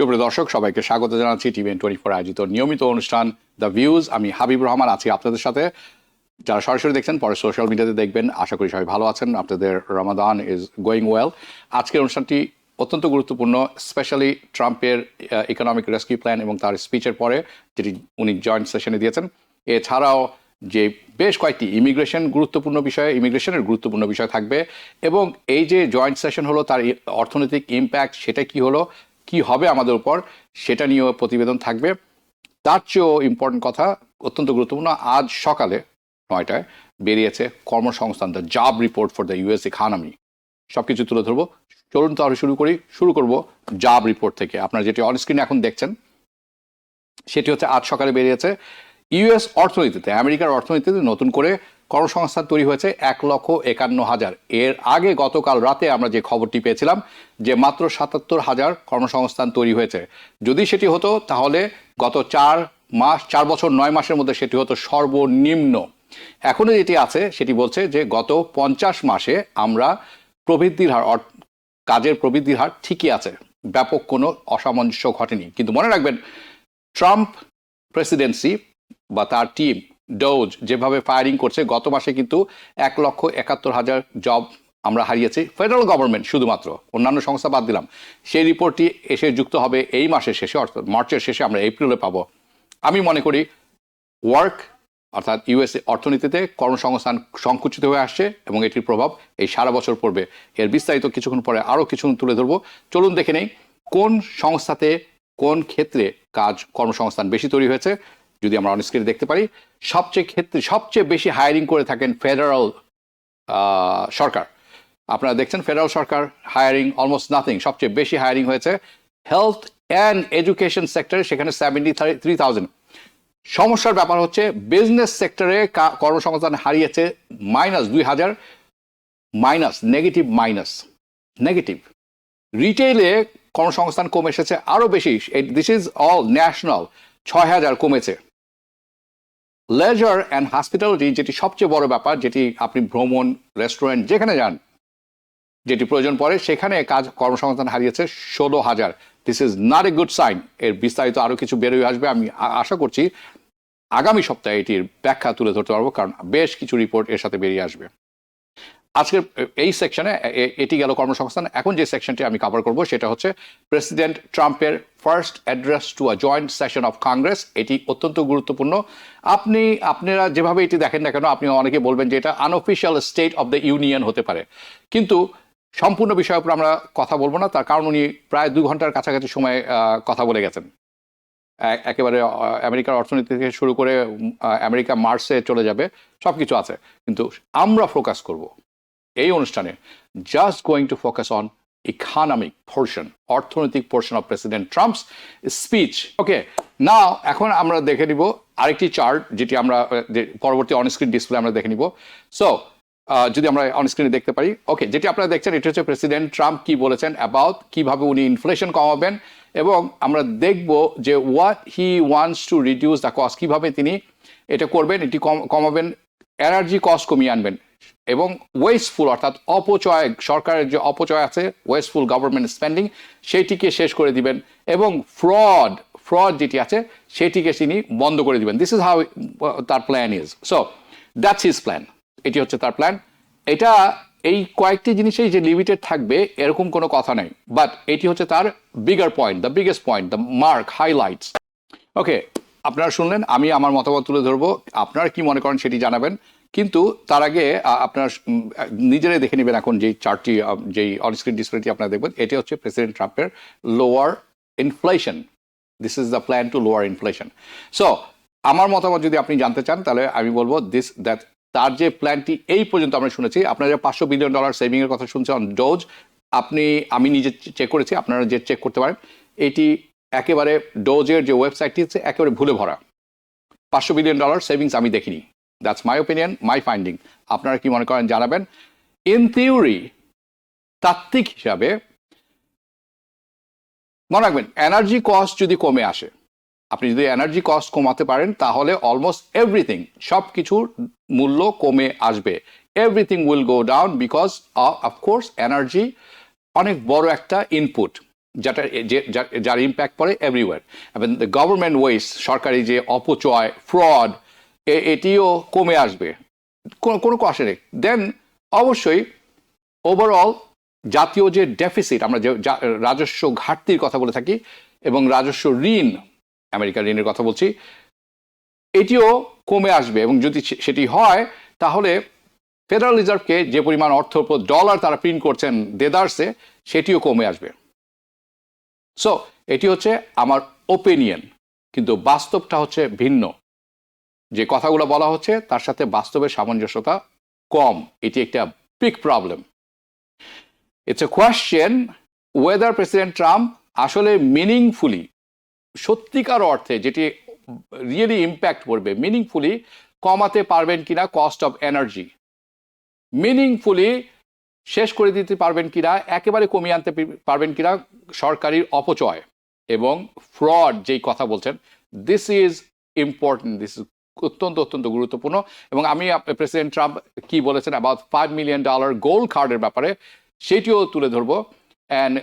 সুপ্রিয় দর্শক, সবাইকে স্বাগত জানাচ্ছি TVN24 আয়োজিত নিয়মিত অনুষ্ঠান দ্য ভিউজ। আমি হাবিব রহমান আছি আপনাদের সাথে। যারা সরাসরি দেখছেন, পরে সোশ্যাল মিডিয়াতে দেখবেন। আশা করি সবাই ভালো আছেন, আপনাদের রমাদান ইজ গোয়িং ওয়েল। আজকের অনুষ্ঠানটি অত্যন্ত গুরুত্বপূর্ণ, স্পেশালি ট্রাম্পের ইকোনমিক রেস্কিউ প্ল্যান এবং তার স্পিচের পরে যেটি উনি জয়েন্ট সেশনে দিয়েছেন। এছাড়াও যে বেশ কয়েকটি ইমিগ্রেশনের গুরুত্বপূর্ণ বিষয় থাকবে, এবং এই যে জয়েন্ট সেশন হলো তার অর্থনৈতিক ইম্প্যাক্ট সেটা কি হলো, কি হবে আমাদের উপর, সেটা নিয়েও প্রতিবেদন থাকবে। তার চেয়েও ইম্পর্টেন্ট কথা, অত্যন্ত গুরুত্বপূর্ণ, আজ সকালে 9টায় বেরিয়েছে কর্মসংস্থান, the job report for the US economy. সব কিছু তুলে ধরবো। চলুন তাহলে শুরু করব জব রিপোর্ট থেকে। আপনারা যেটি অনস্ক্রিনে এখন দেখছেন সেটি হচ্ছে আজ সকালে বেরিয়েছে। ইউএস অর্থনীতিতে, আমেরিকার অর্থনীতিতে নতুন করে কর্মসংস্থান তৈরি হয়েছে 1,51,000। এর আগে গতকাল রাতে আমরা যে খবরটি পেয়েছিলাম যে মাত্র 77,000 কর্মসংস্থান তৈরি হয়েছে। যদি সেটি হতো তাহলে গত 4 বছর 9 মাসের মধ্যে সেটি হতো সর্বনিম্ন। এখনো যেটি আছে সেটি বলছে যে গত 50 মাসে আমরা প্রবৃদ্ধির হার, কাজের প্রবৃদ্ধির হার ঠিকই আছে, ব্যাপক কোনো অসামঞ্জস্য ঘটেনি। কিন্তু মনে রাখবেন, ট্রাম্প প্রেসিডেন্সি বা তার টিম ডোজ যেভাবে ফায়ারিং করছে, গত মাসে কিন্তু 1,71,000 জব আমরা হারিয়েছি, ফেডারেল গভর্নমেন্ট শুধুমাত্র, অন্যান্য সংস্থা বাদ দিলাম। সেই রিপোর্টটি এসে যুক্ত হবে এই মাসের শেষে, অর্থাৎ মার্চের শেষে, আমরা এপ্রিলে পাবো। আমি মনে করি অর্থাৎ ইউএসএ অর্থনীতিতে কর্মসংস্থান সংকুচিত হয়ে আসছে এবং এটির প্রভাব এই সারা বছর পড়বে। এর বিস্তারিত কিছুক্ষণ পরে আরও কিছুক্ষণ তুলে ধরবো। চলুন দেখে নেই কোন সংস্থাতে কোন ক্ষেত্রে কর্মসংস্থান বেশি তৈরি হয়েছে। যদি আমরা অনস্ক্রিনে দেখতে পারি, সবচেয়ে বেশি হায়ারিং করে থাকেন ফেডারেল সরকার। আপনারা দেখছেন ফেডারেল সরকার হায়ারিং অলমোস্ট নাথিং। সবচেয়ে বেশি হায়ারিং হয়েছে হেলথ অ্যান্ড এডুকেশন সেক্টরে, সেখানে 73,000। সমস্যার ব্যাপার হচ্ছে বিজনেস সেক্টরে কর্মসংস্থান হারিয়েছে -2,000, নেগেটিভ। রিটেইলে কর্মসংস্থান কমে এসেছে আরও বেশি, দিস ইজ অল ন্যাশনাল, 6,000 কমেছে। লেজার অ্যান্ড হসপিটালিটি, যেটি সবচেয়ে বড় ব্যাপার, যেটি আপনি ভ্রমণ, রেস্টুরেন্ট যেখানে যান, যেটি প্রয়োজন পড়ে, সেখানে কর্মসংস্থান হারিয়েছে 16,000। This is not a good sign. এর বিস্তারিত আরও কিছু বেরোয় আসবে। আমি আশা করছি আগামী সপ্তাহে এটির ব্যাখ্যা তুলে ধরতে পারবো, কারণ বেশ কিছু রিপোর্ট এর সাথে বেরিয়ে আসবে। আজকের এই সেকশনে এটি গেল কর্মসংস্থান। এখন যে সেকশনটি আমি কভার করব সেটা হচ্ছে প্রেসিডেন্ট ট্রাম্পের first address to a joint session of Congress. এটি অত্যন্ত গুরুত্বপূর্ণ। আপনারা যেভাবে এটি দেখেন না কেন, আপনি অনেকে বলবেন যে এটা unofficial state of the union হতে পারে, কিন্তু সম্পূর্ণ বিষয়ের উপর আমরা কথা বলবো না। তার কারণ উনি প্রায় 2 ঘন্টার কাছাকাছি সময় কথা বলে গেছেন। একেবারে আমেরিকার অর্থনীতি থেকে শুরু করে আমেরিকা মার্সে চলে যাবে, সব কিছু আছে। কিন্তু আমরা ফোকাস করব এই অনুষ্ঠানে just going to focus on economic portion, অর্থনৈতিক portion of President Trump's speech. Okay, now এখন আমরা দেখে নিব আরেকটি চার্ট, যেটি আমরা পরবর্তী অনস্ক্রিন ডিসপ্লে আমরা দেখে নিব। সো যদি আমরা অনস্ক্রিনে দেখতে পারি, ওকে, যেটি আপনারা দেখছেন এটি হচ্ছে প্রেসিডেন্ট ট্রাম্প কি বলেছেন অ্যাবাউট কিভাবে উনি ইনফ্লেশন কমাবেন, এবং আমরা দেখব যে what he wants to reduce the cost, কীভাবে তিনি এটা করবেন, এটি কমাবেন, এনার্জি কস্ট কমিয়ে আনবেন, এবং ওয়েস্টফুল অর্থাৎ অপচয়, সরকারের যে অপচয় আছে, ওয়েস্টফুল গভর্নমেন্ট স্পেন্ডিং, সেইটিকে শেষ করে দিবেন, এবং ফ্রড যেটি আছে সেটিকে তিনি বন্ধ করে দিবেন। দিস ইজ হাউ তার plan is. So that's his plan. এটি হচ্ছে তার প্ল্যান। এটা এই কয়েকটি জিনিসেই যে লিমিটেড থাকবে এরকম কোনো কথা নেই, বাট এটি হচ্ছে তার bigger point, the biggest point, the mark, highlights. Okay, আপনারা শুনলেন, আমি আমার মতামত তুলে ধরবো, আপনারা কি মনে করেন সেটি জানাবেন। কিন্তু তার আগে আপনারা নিজেরাই দেখে নেবেন এখন যেই চার্টটি, যেই অনস্ক্রিন ডিসপ্লেটি আপনারা দেখবেন, এটি হচ্ছে প্রেসিডেন্ট ট্রাম্পের lower inflation. This is the plan to lower inflation. So আমার মতামত যদি আপনি জানতে চান, তাহলে আমি বলবো তার যে প্ল্যানটি এই পর্যন্ত আমরা শুনেছি, আপনারা যে $500 বিলিয়ন সেভিংয়ের কথা শুনছেন অন ডোজ, আমি নিজে চেক করেছি, আপনারা যে চেক করতে পারেন, এটি একেবারে ডোজের যে ওয়েবসাইটটি আছে একেবারে ভুলে ভরা। $500 বিলিয়ন সেভিংস আমি দেখিনি। That's my opinion, my finding. আপনারা কি মনে করেন জানাবেন। ইন থিওরি, তাত্ত্বিক হিসাবে মনে রাখবেন, এনার্জি কস্ট যদি কমে আসে, আপনি যদি এনার্জি কস্ট কমাতে পারেন, তাহলে অলমোস্ট এভরিথিং, সব কিছুর মূল্য কমে আসবে। Everything will go down because of course energy অনেক বড় একটা ইনপুট। যার ইম্প্যাক্ট পড়ে এভরিওয়ার, এবং দ্য গভর্নমেন্ট ওয়েস্ট, সরকারি যে অপচয়, ফ্রড, এটিও কমে আসবে, কোনো কোশ্চেন নেই। দেন অবশ্যই ওভারঅল জাতীয় যে ডেফিসিট, আমরা যে রাজস্ব ঘাটতির কথা বলে থাকি এবং রাজস্ব ঋণ, আমেরিকার ঋণের কথা বলছি, এটিও কমে আসবে। এবং যদি সেটি হয় তাহলে ফেডারেল রিজার্ভকে যে পরিমাণ অর্থ ডলার তারা প্রিন্ট করছেন দেদারসে, সেটিও কমে আসবে। সো এটি হচ্ছে আমার ওপিনিয়ন, কিন্তু বাস্তবটা হচ্ছে ভিন্ন। যে কথাগুলো বলা হচ্ছে তার সাথে বাস্তবের সামঞ্জস্যতা কম, এটি একটা big problem. It's a question weather president Trump আসলে মিনিংফুলি, সত্যিকার অর্থে যেটি রিয়েলি ইম্প্যাক্ট করবে, মিনিংফুলি কমাতে পারবেন কিনা কস্ট অফ এনার্জি, মিনিংফুলি শেষ করে দিতে পারবেন কিনা, একেবারে কমিয়ে আনতে পারবেন কিনা সরকারির অপচয় এবং ফ্রড, যেই কথা বলছেন, this is important, this is অত্যন্ত গুরুত্বপূর্ণ। এবং আমি প্রেসিডেন্ট ট্রাম্প কি বলেছেন অ্যাবাউট $5 মিলিয়ন গোল্ড কার্ডের ব্যাপারে, সেটিও তুলে ধরবো। অ্যান্ড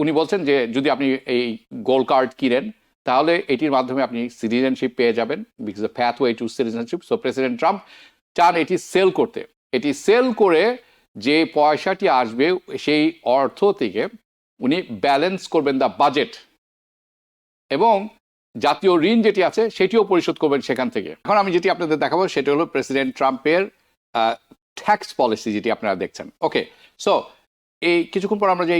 উনি বলছেন যে যদি আপনি এই গোল্ড কার্ড কিনেন তাহলে এটির মাধ্যমে আপনি সিটিজেনশিপ পেয়ে যাবেন, because the pathway two citizenship. So president Trump চান এটি সেল করতে, এটি সেল করে যে পয়সাটি আসবে সেই অর্থ থেকে উনি ব্যালেন্স করবেন দ্য বাজেট, এবং জাতীয় ঋণ যেটি আছে সেটিও পরিশোধ করবেন সেখান থেকে। এখন আমি যেটি আপনাদের দেখাবো সেটা হলো প্রেসিডেন্ট ট্রাম্পের ট্যাক্স পলিসি, যেটি আপনারা দেখছেন। ওকে, সো এই কিছুক্ষণ পর আমরা যে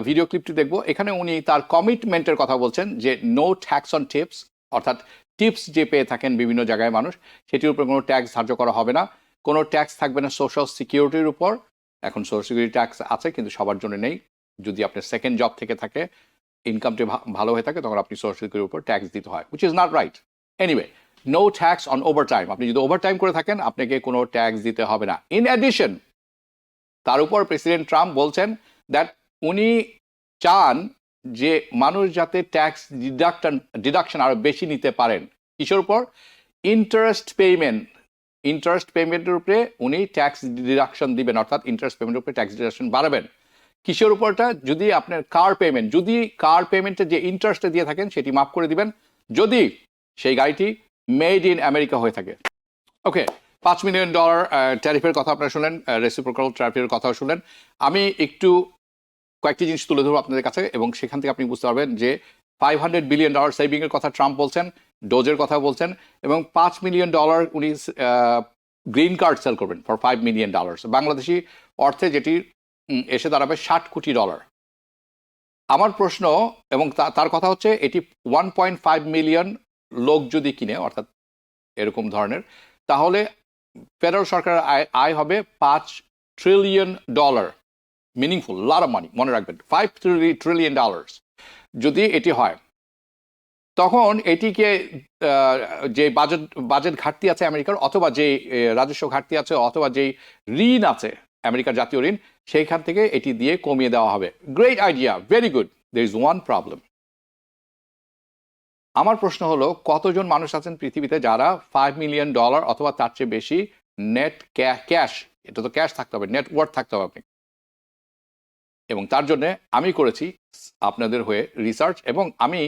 ভিডিও ক্লিপটি দেখব, এখানে উনি তার কমিটমেন্টের কথা বলছেন যে নো ট্যাক্স অন টিপস, অর্থাৎ টিপস যে পেয়ে থাকেন বিভিন্ন জায়গায় মানুষ, সেটির উপর কোনো ট্যাক্স ধার্য করা হবে না। কোনো ট্যাক্স থাকবে না সোশ্যাল সিকিউরিটির উপর। এখন সোশ্যাল সিকিউরিটি ট্যাক্স আছে কিন্তু সবার জন্য নেই। যদি আপনার সেকেন্ড জব থেকে থাকে, ইনকামটি ভালো হয়ে থাকে, তখন আপনি সোশ্যাল সিকিউরিটির উপর ট্যাক্স দিতে হয়, which is not right. Anyway, no tax on overtime, আপনি যদি ওভারটাইম করে থাকেন আপনাকে কোনো ট্যাক্স দিতে হবে না। ইন অ্যাডিশন, তার উপর প্রেসিডেন্ট ট্রাম্প বলছেন দ্যাট উনি চান যে মানুষ যাতে ট্যাক্স ডিডাকশন আরো বেশি নিতে পারেন। কিসের উপর? ইন্টারেস্ট পেমেন্টের উপরে উনি ট্যাক্স ডিডাকশন দিবেন, অর্থাৎ ইন্টারেস্ট পেমেন্টের উপরে ট্যাক্স ডিডাকশন বাড়াবেন। কিসের উপরটা? যদি আপনার কার পেমেন্টে যে ইন্টারেস্টটা দিয়ে থাকেন সেটি মাফ করে দিবেন, যদি সেই গাড়িটি মেড ইন আমেরিকা হয়ে থাকে। ওকে, $5 মিলিয়ন ট্যারিফের কথা আপনারা শুনলেন, রেসিপ্রোকাল ট্যারিফের কথাও শুনলেন। আমি একটু কয়েকটি জিনিস তুলে ধরবো আপনাদের কাছে, এবং সেখান থেকে আপনি বুঝতে পারবেন যে $500 বিলিয়ন সেভিং এর কথা ট্রাম্প বলছেন, ডোজের কথা বলছেন, এবং $5 মিলিয়ন উনি গ্রিন কার্ড সেল করবেন ফর $5 মিলিয়ন, বাংলাদেশি অর্থে যেটি এসে দাঁড়াবে $60 কোটি। আমার প্রশ্ন, এবং তার কথা হচ্ছে এটি 1.5 মিলিয়ন লোক যদি কিনে, অর্থাৎ এরকম ধরনের, তাহলে ফেডারেল সরকারের আয় হবে $5 trillion. Meaningful, lot of money, মনে রাখবেন, $5 ট্রিলিয়ন যদি এটি হয়, তখন এটিকে যে বাজেট ঘাটতি আছে আমেরিকার, অথবা যে রাজস্ব ঘাটতি আছে, অথবা যেই ঋণ আছে আমেরিকার জাতীয় ঋণ, সেইখান থেকে এটি দিয়ে কমিয়ে দেওয়া হবে। Great idea, very good. There is one problem. আমার প্রশ্ন হলো, কতজন মানুষ আছেন পৃথিবীতে যারা $5 মিলিয়ন অথবা তার চেয়ে বেশি নেট ক্যাশ, এটা তো ক্যাশ থাকতে হবে, নেটওয়ার্থ থাকতে হবে আপনি। এবং তার জন্য আমি করেছি আপনাদের হয়ে রিসার্চ, এবং আমি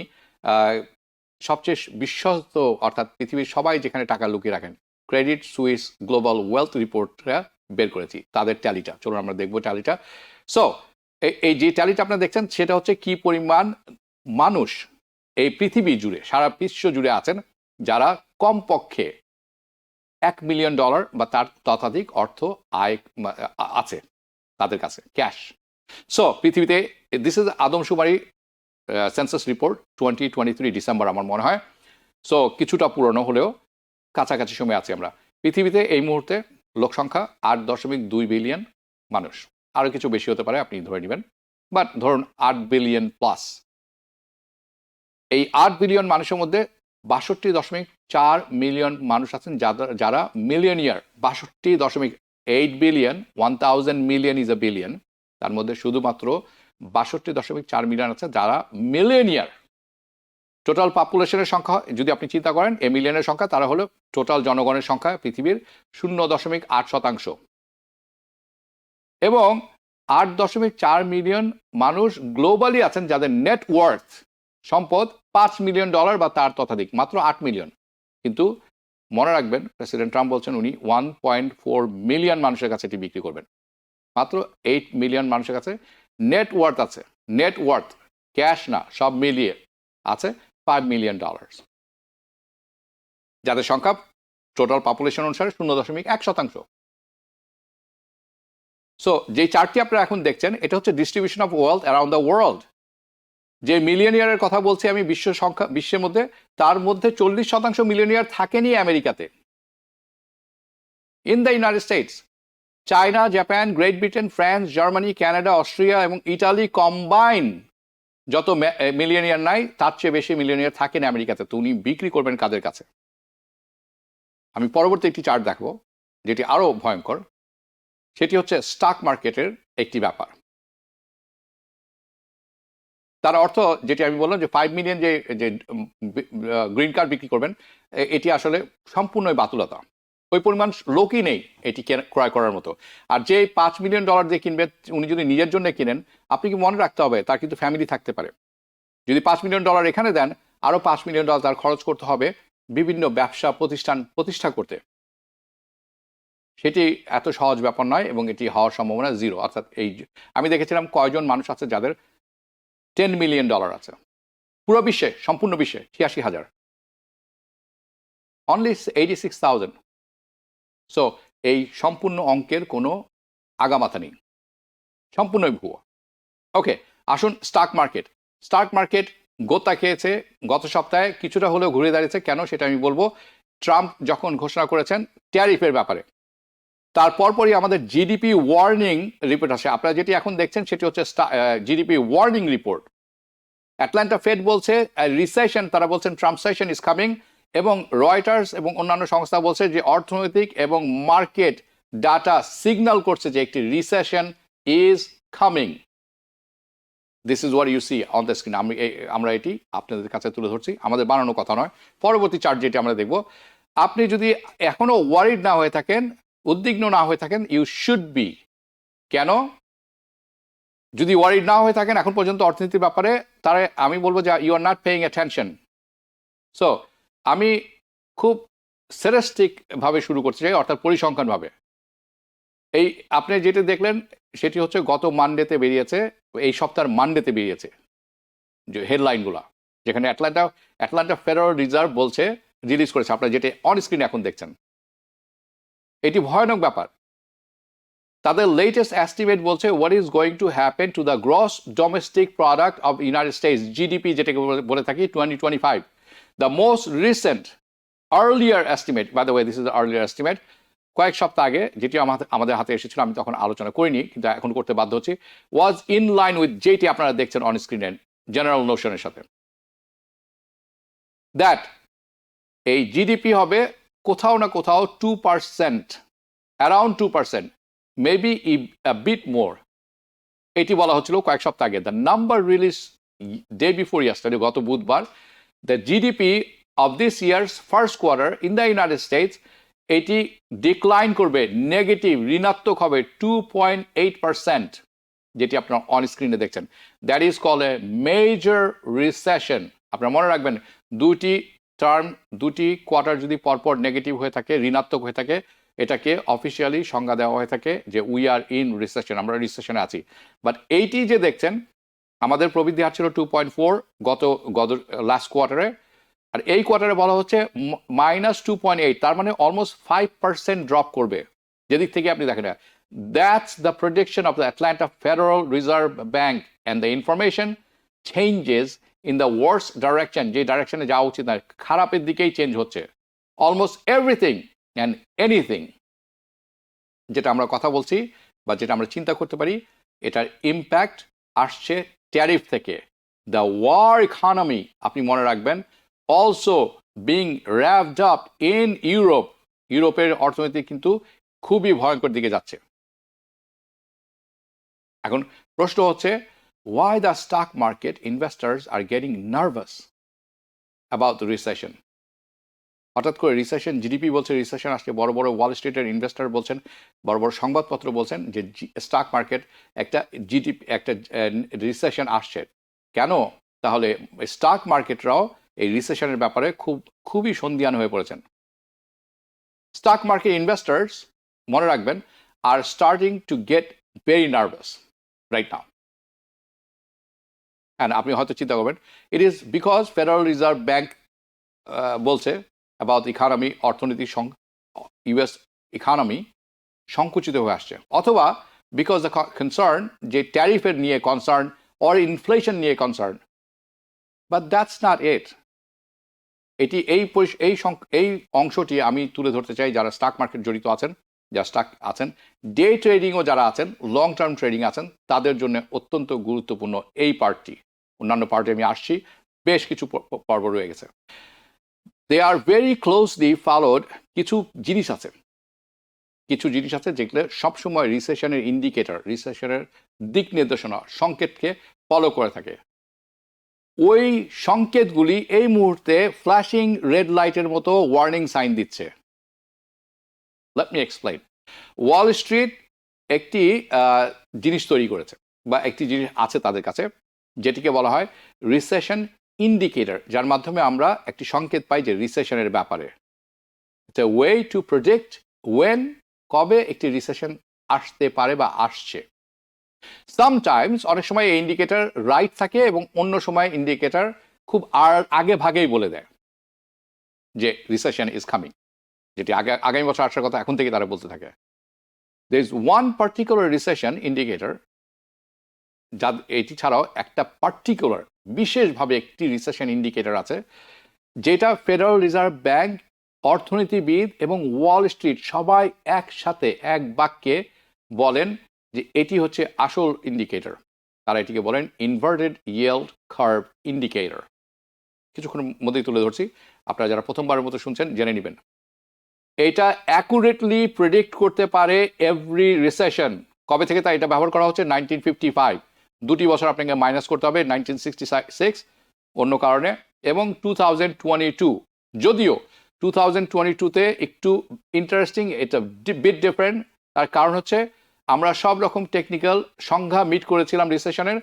সবচেয়ে বিশ্বস্ত, অর্থাৎ পৃথিবীর সবাই যেখানে টাকা লুকিয়ে রাখেন, ক্রেডিট সুইস গ্লোবাল ওয়েলথ রিপোর্টটা বের করেছি, তাদের ট্যালিটা। চলুন আমরা দেখবো ট্যালিটা। সো এই যে ট্যালিটা আপনারা দেখছেন, সেটা হচ্ছে কি পরিমাণ মানুষ এই পৃথিবী জুড়ে, সারা বিশ্ব জুড়ে আছেন যারা কমপক্ষে $1 মিলিয়ন বা তার ততোধিক অর্থ আয় আছে তাদের কাছে, ক্যাশ। সো পৃথিবীতে, দিস ইজ আদমশুমারি সেন্সাস রিপোর্ট 2023 ডিসেম্বর আমার মনে হয়। সো কিছুটা পুরনো হলেও কাছাকাছি সময় আছি আমরা। পৃথিবীতে এই মুহূর্তে লোক সংখ্যা 8.2 বিলিয়ন মানুষ, আরও কিছু বেশি হতে পারে আপনি ধরে নেবেন, বাট ধরুন 8 বিলিয়ন প্লাস। এই 8 বিলিয়ন মানুষের মধ্যে 62.4 মিলিয়ন মানুষ আছেন যারা millionaire. 62.8 billion, 1000 million is a billion, তার মধ্যে শুধুমাত্র 62.4 মিলিয়ন আছে যারা মিলিয়নিয়ার। টোটাল পপুলেশনের সংখ্যা যদি আপনি চিন্তা করেন, এ মিলিয়নের সংখ্যা, তারা হলো টোটাল জনগণের সংখ্যা পৃথিবীর 0.8%। এবং 8.4 মিলিয়ন মানুষ গ্লোবালি আছেন যাদের নেটওয়ার্থ সম্পদ $5 মিলিয়ন বা তার ততোধিক, মাত্র 8 মিলিয়ন। কিন্তু মনে রাখবেন প্রেসিডেন্ট ট্রাম্প বলছেন উনি 1.4 মিলিয়ন মানুষের কাছে এটি বিক্রি করবেন। মাত্র 8 মিলিয়ন মানুষের কাছে নেটওয়ার্থ আছে, নেটওয়ার্থ ক্যাশ না, সব মিলিয়ে আছে $5 মিলিয়ন, যাদের সংখ্যা টোটাল পপুলেশন অনুসারে 0.1%। সো যে চার্টটি আপনারা এখন দেখছেন এটা হচ্ছে distribution of wealth around the world. যে মিলিয়নিয়ারের কথা বলছি আমি বিশ্বের মধ্যে, তার মধ্যে 40% মিলিয়নিয়ার থাকেনি আমেরিকাতে। In the United states, China, Japan, great Britain, France, Germany, Canada, Austria এবং ইটালি কম্বাইন যত মিলিয়নিয়ার নাই তার চেয়ে বেশি মিলিয়নিয়ার থাকেন আমেরিকাতে। তো উনি বিক্রি করবেন কাদের কাছে? আমি পরবর্তী একটি চার্ট দেখবো যেটি আরো ভয়ঙ্কর, সেটি হচ্ছে স্টক মার্কেটের একটি ব্যাপার। তার অর্থ যেটি আমি বললাম যে 5 মিলিয়ন যে গ্রিন কার্ড বিক্রি করবেন, এটি আসলে সম্পূর্ণই বাতুলতা। ওই পরিমাণ লোকই নেই এটি ক্রয় করার মতো। আর যে $5 মিলিয়ন দিয়ে কিনবে, উনি যদি নিজের জন্য কিনেন, আপনি কি মনে রাখতে হবে তার কিন্তু ফ্যামিলি থাকতে পারে। যদি $5 মিলিয়ন এখানে দেন, আরো $5 মিলিয়ন তার খরচ করতে হবে বিভিন্ন ব্যবসা প্রতিষ্ঠা করতে। সেটি এত সহজ ব্যাপার নয় এবং এটি হওয়ার সম্ভাবনা জিরো। অর্থাৎ আমি দেখেছিলাম কয়জন মানুষ আছে যাদের $10 মিলিয়ন আছে পুরো বিশ্বে, সম্পূর্ণ বিশ্বে 86,000, অনলি 86,000। সো এই সম্পূর্ণ অঙ্কের কোনো আগামাথা নেই, সম্পূর্ণই ভুয়া। ওকে, আসুন স্টক মার্কেট গোতা খেয়েছে গত সপ্তাহে, কিছুটা হলেও ঘুরে দাঁড়িয়েছে। কেন সেটা আমি বলবো। ট্রাম্প যখন ঘোষণা করেছেন ট্যারিফের ব্যাপারে, তার পরপরই আমাদের জিডিপি ওয়ার্নিং রিপোর্ট আসে। আপনারা যেটি এখন দেখছেন সেটি হচ্ছে GDP warning report. Atlanta Fed বলছে রিসেশন, তারা বলছেন ট্রান্সলেশন ইজ কামিং, এবং রয়টার্স এবং অন্যান্য সংস্থা বলছে যে অর্থনৈতিক এবং মার্কেট ডাটা সিগন্যাল করছে যে একটি recession is coming. This is what you see on the screen. আমরা এটি আপনাদের কাছে তুলে ধরছি, আমাদের বানানো কথা নয়। পরবর্তী চার্ট যেটি আমরা দেখব, আপনি যদি এখনো ওয়ারিড না হয়ে থাকেন, উদ্বিগ্ন না হয়ে থাকেন, ইউ শুড বি। কেন? যদি ওয়ারিড না হয়ে থাকেন এখন পর্যন্ত অর্থনীতির ব্যাপারে, তাহলে আমি বলবো যে you are not paying attention. So আমি খুব সেরেস্টিক ভাবে শুরু করতে চাই, অর্থাৎ পরিসংখ্যানভাবে। এই আপনি যেটা দেখলেন সেটি হচ্ছে গত মানডেতে বেরিয়েছে, এই সপ্তাহের মানডেতে বেরিয়েছে যে হেডলাইনগুলা, যেখানে অ্যাটলান্টা ফেডারেল রিজার্ভ বলছে, রিলিজ করেছে, আপনারা যেটা অন স্ক্রিনে এখন দেখছেন। এটি ভয়ানক ব্যাপার। তাদের লেটেস্ট এস্টিমেট বলছে what is going to happen to the gross domestic product of United States, GDP যেটাকে বলে থাকি, 2025। The most recent earlier estimate, by the way this is the earlier estimate, কয়েক সপ্তাহ আগে, যেটি আমাদের হাতে এসেছিল, আমি তখন আলোচনা করিনি কিন্তু এখন করতে বাধ্য হচ্ছি, ওয়াজ ইন লাইন উইথ যেটি আপনারা দেখছেন অন স্ক্রিনে, জেনারেল নোশনের সাথে, দ্যাট এই জিডিপি হবে কোথাও না কোথাও 2%, around 2%, maybe a bit more। এটি বলা হচ্ছিল কয়েক সপ্তাহ আগে। The number release day before yesterday, গত বুধবার, the GDP of this years first quarter in the United states, এটি ডিক্লাইন করবে, নেগেটিভ, ঋণাত্মক হবে 2.8%, যেটি আপনারা অন স্ক্রিনে দেখছেন। That is call a major recession. আপনারা মনে রাখবেন, দুটি কোয়ার্টার যদি পরপর নেগেটিভ হয়ে থাকে, ঋণাত্মক হয়ে থাকে, এটাকে অফিসিয়ালি সংজ্ঞা দেওয়া হয়ে থাকে যে উই আর ইন রিসেশন, আমরা রিসেশনে আছি। বাট এইটি যে দেখছেন, আমাদের প্রবৃদ্ধি হার ছিল 2.4 গত লাস্ট কোয়ার্টারে, আর এই কোয়ার্টারে বলা হচ্ছে -2.8, তার মানে অলমোস্ট 5% ড্রপ করবে। যেদিক থেকে আপনি দেখেন, that's the prediction of the Atlanta Federal reserve bank, and the information changes in the worse direction, যে ডাইরেকশনে যাওয়া উচিত না, খারাপের দিকেই চেঞ্জ হচ্ছে। অলমোস্ট এভরিথিং অ্যান্ড এনিথিং যেটা আমরা কথা বলছি বা যেটা আমরা চিন্তা করতে পারি, এটার ইম্প্যাক্ট আসছে ট্যারিফ থেকে। দ্য ওয়ার ইকোনমি, আপনি মনে রাখবেন, also being revved up in Europe, ইউরোপের অর্থনীতি কিন্তু খুবই ভয়ঙ্কর দিকে যাচ্ছে। এখন প্রশ্ন হচ্ছে, why the stock market investors are getting nervous about the recession? হঠাৎ করে রিসেশন, জিডিপি বলছে রিসেশন আসছে, বড় বড় ওয়াল স্ট্রিটের ইনভেস্টর বলছেন, বড় বড় সংবাদপত্র বলছেন যে স্টক মার্কেট একটা জিডিপি একটা রিসেশন আসছে। কেন তাহলে স্টক মার্কেটরাও এই রিসেশনের ব্যাপারে খুবই সন্দিহান হয়ে পড়েছেন। স্টক মার্কেট ইনভেস্টার্স, মনে রাখবেন, are starting to get very nervous right now. And আপনি হয়তো চিন্তা করবেন, it is because federal reserve bank বলছে অ্যাবাউট ইকোনমি, অর্থনীতি, ইউএস ইকোনমি সংকুচিত হয়ে আসছে, অথবা বিকজ দ্য কনসার্ন যে ট্যারিফের নিয়ে কনসার্ন অর ইনফ্লেশন নিয়ে কনসার্ন, বাট দ্যাটস নট ইট। এটি এই অংশটি আমি তুলে ধরতে চাই যারা স্টক মার্কেট জড়িত আছেন, যারা স্টক আছেন, ডে ট্রেডিংও যারা আছেন, লং টার্ম ট্রেডিং আছেন, তাদের জন্য অত্যন্ত গুরুত্বপূর্ণ এই পার্টটি। অন্যান্য পার্টে আমি আসছি, বেশ কিছু পর্ব রয়ে গেছে। দে আর ভেরি ক্লোজলি ফলোড। কিছু জিনিস আছে যেগুলো সবসময় রিসেশনের ইন্ডিকেটর, রিসেশনের দিক নির্দেশনা, সংকেতকে ফলো করে থাকে। ওই সংকেতগুলি এই মুহূর্তে ফ্ল্যাশিং রেড লাইটের মতো ওয়ার্নিং সাইন দিচ্ছে। Let me explain. Wall Street একটি জিনিস তৈরি করেছে, বা একটি জিনিস আছে তাদের কাছে, যেটিকে বলা হয় রিসেশন ইন্ডিকেটর, যার মাধ্যমে আমরা একটি সংকেত পাই যে রিসেশনের ব্যাপারে। It's a way to predict when, কবে একটি রিসেশন আসতে পারে বা আসছে। সামটাইমস, অনেক সময় এই ইন্ডিকেটর রাইট থাকে এবং অন্য সময় ইন্ডিকেটর খুব আগে ভাগেই বলে দেয় যে রিসেশন ইজ কামিং, যেটি আগামী বছর আসার কথা এখন থেকে তারা বলতে থাকে। There is one particular recession indicator, যা এটি ছাড়াও একটা পার্টিকুলার বিশেষভাবে একটি রিসেশন ইন্ডিকেটর আছে, যেটা ফেডারেল রিজার্ভ ব্যাংক, অর্থনীতিবিদ এবং ওয়াল স্ট্রিট সবাই একসাথে এক বাক্যে বলেন যে এটি হচ্ছে আসল ইন্ডিকেটর। তারা এটিকে বলেন ইনভার্টেড ইয়েল্ড কার্ভ ইন্ডিকেটর। কিছুক্ষণের মধ্যেই তুলে ধরছি, আপনারা যারা প্রথমবারের মতো শুনছেন জেনে নেবেন। এটা অ্যাকুরেটলি প্রেডিক্ট করতে পারে এভরি রিসেশন। কবে থেকে তা এটা ব্যবহার করা হচ্ছে? 1955। 2টি বছর আপনাকে মাইনাস করতে হবে, 1966 অন্য কারণে, এবং 2022। যদিও 2022-তে একটু ইন্টারেস্টিং, এটা বিট ডিফারেন্ট। তার কারণ হচ্ছে আমরা সব রকম টেকনিক্যাল সংজ্ঞা মিট করেছিলাম রিসেশনের,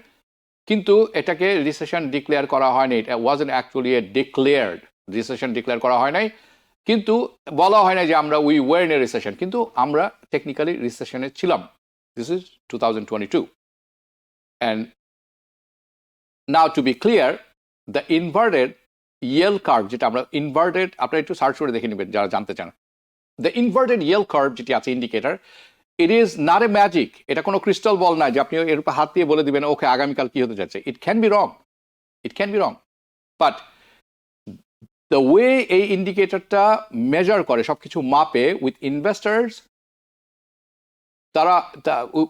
কিন্তু এটাকে রিসেশন ডিক্লেয়ার করা হয়নি। It wasn't actually a declared recession, declare করা হয় নাই, কিন্তু বলা হয় না যে আমরা we were in a recession, কিন্তু আমরা টেকনিক্যালি রিসেশনে ছিলাম। This is 2022। And now to be clear, the inverted yield curve, যেটা আমরা ইনভার্টেড, আপনারা একটু সার্চ করে দেখে নেবেন যারা জানতে চান। দ্য ইনভার্টেড ইয়েল কার্ভ যেটি আছে indicator, it is not a magic. এটা কোনো ক্রিস্টাল বল না যে আপনি এর উপর হাত দিয়ে বলে দিবেন ওকে আগামীকাল কি হতে যাচ্ছে। It can be wrong, but the way এই ইন্ডিকেটরটা মেজার করে, সবকিছু মাপে উইথ ইনভেস্টার্স, তারা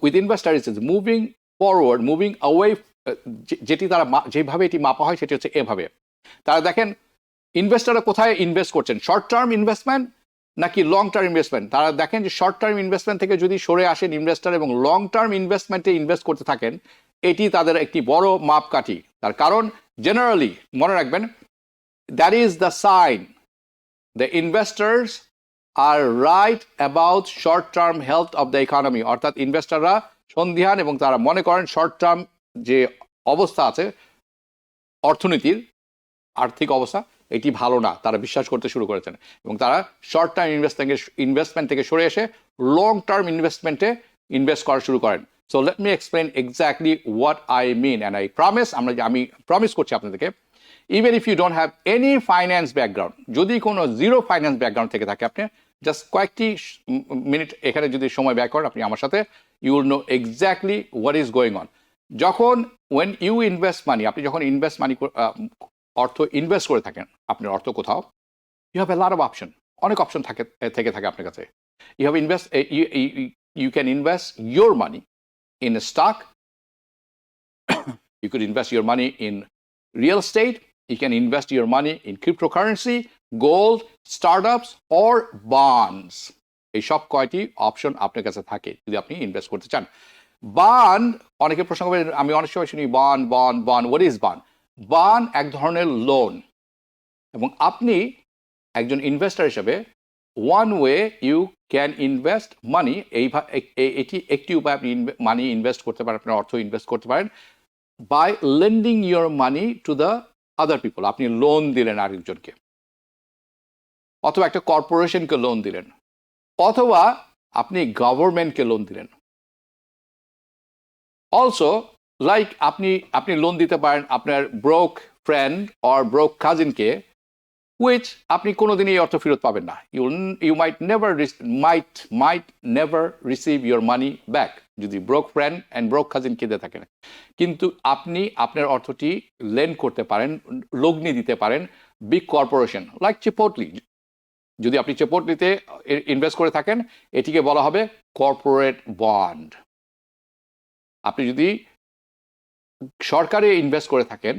with investors is moving forward, moving away. যেটি তারা যেভাবে এটি মাপা হয় সেটি হচ্ছে এভাবে। তারা দেখেন ইনভেস্টাররা কোথায় ইনভেস্ট করছেন, শর্ট টার্ম ইনভেস্টমেন্ট নাকি লং টার্ম ইনভেস্টমেন্ট। তারা দেখেন যে শর্ট টার্ম ইনভেস্টমেন্ট থেকে যদি সরে আসেন ইনভেস্টার এবং লং টার্ম ইনভেস্টমেন্টে ইনভেস্ট করতে থাকেন, এটি তাদের একটি বড় মাপকাঠি। তার কারণ জেনারেলি মনে রাখবেন, that is the sign the investors are right about short term health of the economy. অর্থাৎ ইনভেস্টাররা সন্দিহান এবং তারা মনে করেন শর্ট টার্ম যে অবস্থা আছে অর্থনীতির, আর্থিক অবস্থা, এটি ভালো না, তারা বিশ্বাস করতে শুরু করেছেন এবং তারা শর্ট টার্ম ইনভেস্টমেন্ট থেকে সরে এসে লং টার্ম ইনভেস্টমেন্টে ইনভেস্ট করা শুরু করেন। So let me explain exactly what I mean, and I promise, আমি প্রমিস করছি আপনাদেরকে, even if you don't have any finance background, যদি কোনো জিরো ফাইন্যান্স ব্যাকগ্রাউন্ড থেকে থাকে, আপনি জাস্ট কয়েকটি মিনিট এখানে যদি সময় ব্যয় করেন আপনি আমার সাথে, you will know exactly what is going on. যখন ওয়েন ইউ ইনভেস্ট মানি, আপনি যখন ইনভেস্ট মানি অর্থ ইনভেস্ট করে থাকেন, আপনার অর্থ কোথাও, you have a lot of option, অনেক অপশন থাকে আপনার কাছে। You have you can invest your money in a stock, you could invest your money in real estate, you can invest your money in cryptocurrency, gold, startups or bonds. এই সব কয়টি option আপনার কাছে থাকে যদি আপনি ইনভেস্ট করতে চান। বন্ড, অনেকে প্রশ্ন করবে, আমি অনেক সময় শুনি bond, what is bond? Bond এক ধরনের লোন, এবং আপনি একজন ইনভেস্টার হিসেবে one way you can invest money, এটি একটি উপায় আপনি মানি ইনভেস্ট করতে পারেন, আপনার অর্থ ইনভেস্ট করতে পারেন by lending your money to the other people. আপনি লোন দিলেন আরেকজনকে, অথবা একটা কর্পোরেশনকে লোন দিলেন, অথবা আপনি গভর্নমেন্টকে লোন দিলেন। অলসো লাইক আপনি লোন দিতে পারেন আপনার ব্রোক ফ্রেন্ড অর ব্রোক কাজিনকে, হুইচ আপনি কোনোদিনই এই অর্থ ফেরত পাবেন না। You might never receive your money back যদি ব্রোক ফ্রেন্ড অ্যান্ড ব্রোক কাজিনকে দিয়ে থাকেন। কিন্তু আপনি আপনার অর্থটি লেন্ড করতে পারেন, লগ্নি দিতে পারেন বিগ কর্পোরেশন লাইক চিপোটলি। যদি আপনি চিপোটলিতে ইনভেস্ট করে থাকেন, এটিকে বলা হবে কর্পোরেট বন্ড। আপনি যদি সরকারে ইনভেস্ট করে থাকেন,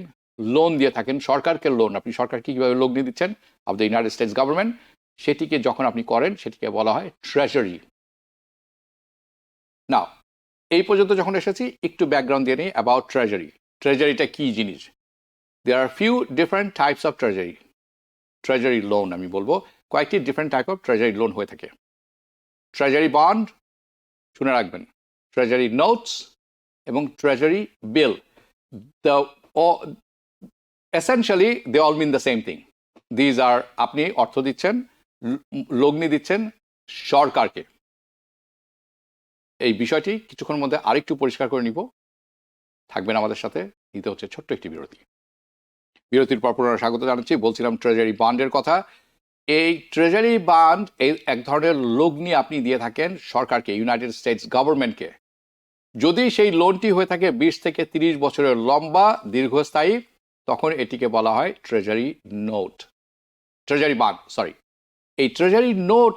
লোন দিয়ে থাকেন, সরকারকে লোন, আপনি সরকারকে কীভাবে লগ্নি দিচ্ছেন of the United states government, সেটিকে যখন আপনি করেন সেটিকে বলা হয় ট্রেজারি। নাও এই পর্যন্ত যখন এসেছি, একটু ব্যাকগ্রাউন্ড দিয়ে নিই অ্যাবাউট ট্রেজারি। ট্রেজারিটা কী জিনিস? There are few different types of treasury. Treasury loan আমি বলবো, কয়েকটি different type of treasury loan হয়ে থাকে। ট্রেজারি বন্ড, শুনে রাখবেন, ট্রেজারি নোটস এবং treasury bill. Essentially they all mean the same thing. These are, আপনি অর্থ দিচ্ছেন, লগ্নি দিচ্ছেন সরকারকে। এই বিষয়টি কিছুক্ষণের মধ্যে আরেকটু পরিষ্কার করে নিব। থাকবেন আমাদের সাথে। নিতে হচ্ছে ছোট্ট একটি বিরতি। বিরতির পর পুনরায় স্বাগত জানাচ্ছি। বলছিলাম ট্রেজারি বন্ডের কথা। এই ট্রেজারি বন্ড এই এক ধরনের লগ্নি আপনি দিয়ে থাকেন সরকারকে, ইউনাইটেড স্টেটস গভর্নমেন্টকে। যদি সেই লোনটি হয়ে থাকে 20 থেকে 30 বছরের লম্বা দীর্ঘস্থায়ী, তখন এটিকে বলা হয় treasury note, treasury bond, sorry. এই ট্রেজারি নোট